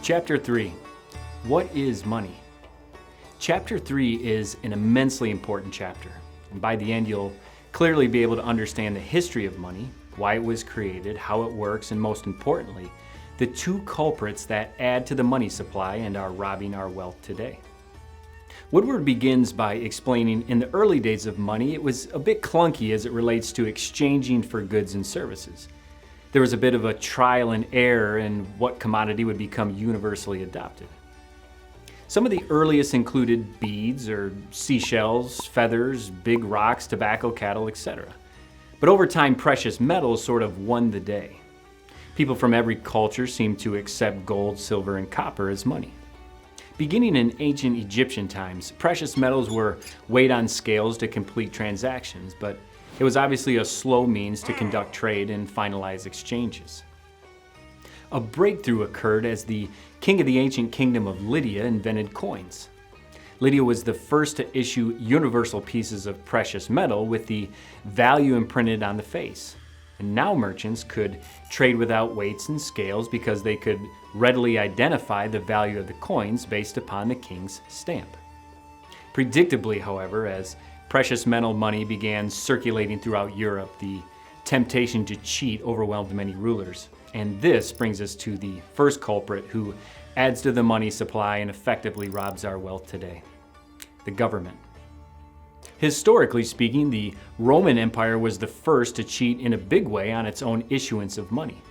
Chapter 3. What is money? Chapter 3 is an immensely important chapter, and by the end you'll clearly be able to understand the history of money, why it was created, how it works, and most importantly, the two culprits that add to the money supply and are robbing our wealth today. Woodward begins by explaining in the early days of money it was a bit clunky as it relates to exchanging for goods and services. There was a bit of a trial and error in what commodity would become universally adopted. Some of the earliest included beads or seashells, feathers, big rocks, tobacco, cattle, etc. But over time, precious metals sort of won the day. People from every culture seemed to accept gold, silver, and copper as money. Beginning in ancient Egyptian times, precious metals were weighed on scales to complete transactions, but it was obviously a slow means to conduct trade and finalize exchanges. A breakthrough occurred as the king of the ancient kingdom of Lydia invented coins. Lydia was the first to issue universal pieces of precious metal with the value imprinted on the face. And now merchants could trade without weights and scales because they could readily identify the value of the coins based upon the king's stamp. Predictably, however, as precious metal money began circulating throughout Europe, the temptation to cheat overwhelmed many rulers. And this brings us to the first culprit who adds to the money supply and effectively robs our wealth today: the government. Historically speaking, the Roman Empire was the first to cheat in a big way on its own issuance of money.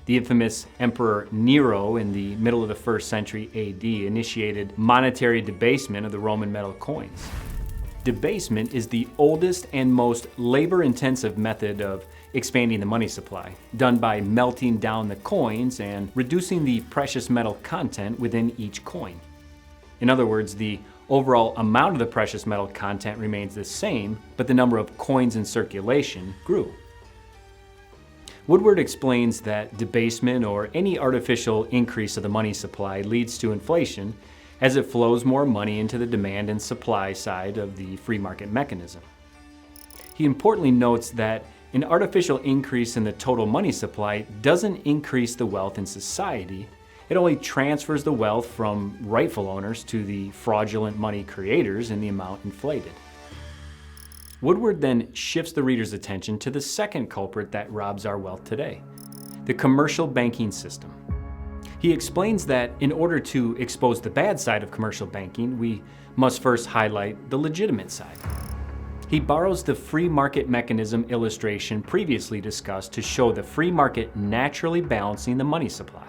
The infamous Emperor Nero in the middle of the 1st century AD initiated monetary debasement of the Roman metal coins. Debasement is the oldest and most labor-intensive method of expanding the money supply, done by melting down the coins and reducing the precious metal content within each coin. In other words, the overall amount of the precious metal content remains the same, but the number of coins in circulation grew. Woodward explains that debasement or any artificial increase of the money supply leads to inflation as it flows more money into the demand and supply side of the free market mechanism. He importantly notes that an artificial increase in the total money supply doesn't increase the wealth in society. It only transfers the wealth from rightful owners to the fraudulent money creators in the amount inflated. Woodward then shifts the reader's attention to the second culprit that robs our wealth today: the commercial banking system. He explains that in order to expose the bad side of commercial banking, we must first highlight the legitimate side. He borrows the free market mechanism illustration previously discussed to show the free market naturally balancing the money supply.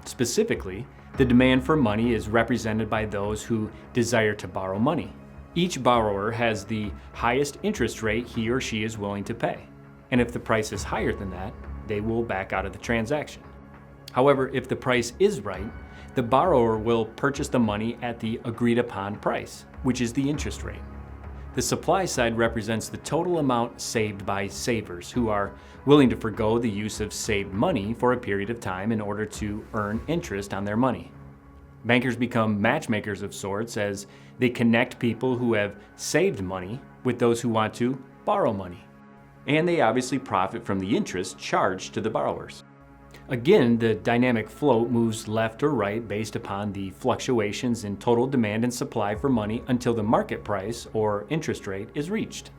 Specifically, the demand for money is represented by those who desire to borrow money. Each borrower has the highest interest rate he or she is willing to pay, and if the price is higher than that, they will back out of the transaction. However, if the price is right, the borrower will purchase the money at the agreed upon price, which is the interest rate. The supply side represents the total amount saved by savers who are willing to forgo the use of saved money for a period of time in order to earn interest on their money. Bankers become matchmakers of sorts as they connect people who have saved money with those who want to borrow money. And they obviously profit from the interest charged to the borrowers. Again, the dynamic float moves left or right based upon the fluctuations in total demand and supply for money until the market price or interest rate is reached.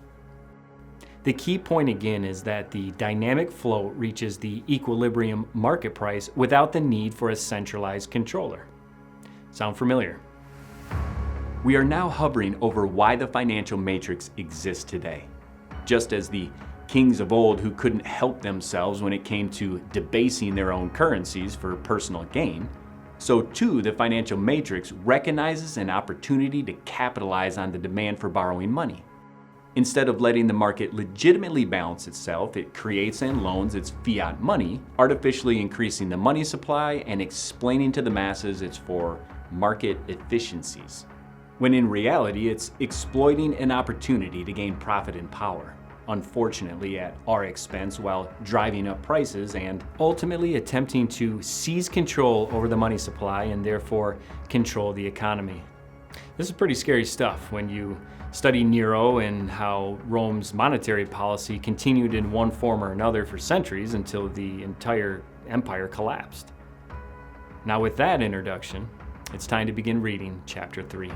The key point again is that the dynamic float reaches the equilibrium market price without the need for a centralized controller. Sound familiar? We are now hovering over why the financial matrix exists today. Just as the kings of old who couldn't help themselves when it came to debasing their own currencies for personal gain, so too the financial matrix recognizes an opportunity to capitalize on the demand for borrowing money. Instead of letting the market legitimately balance itself, it creates and loans its fiat money, artificially increasing the money supply and explaining to the masses it's for market efficiencies, when in reality it's exploiting an opportunity to gain profit and power, unfortunately at our expense, while driving up prices and ultimately attempting to seize control over the money supply and therefore control the economy. This is pretty scary stuff when you study Nero and how Rome's monetary policy continued in one form or another for centuries until the entire empire collapsed. Now, with that introduction, it's time to begin reading chapter 3.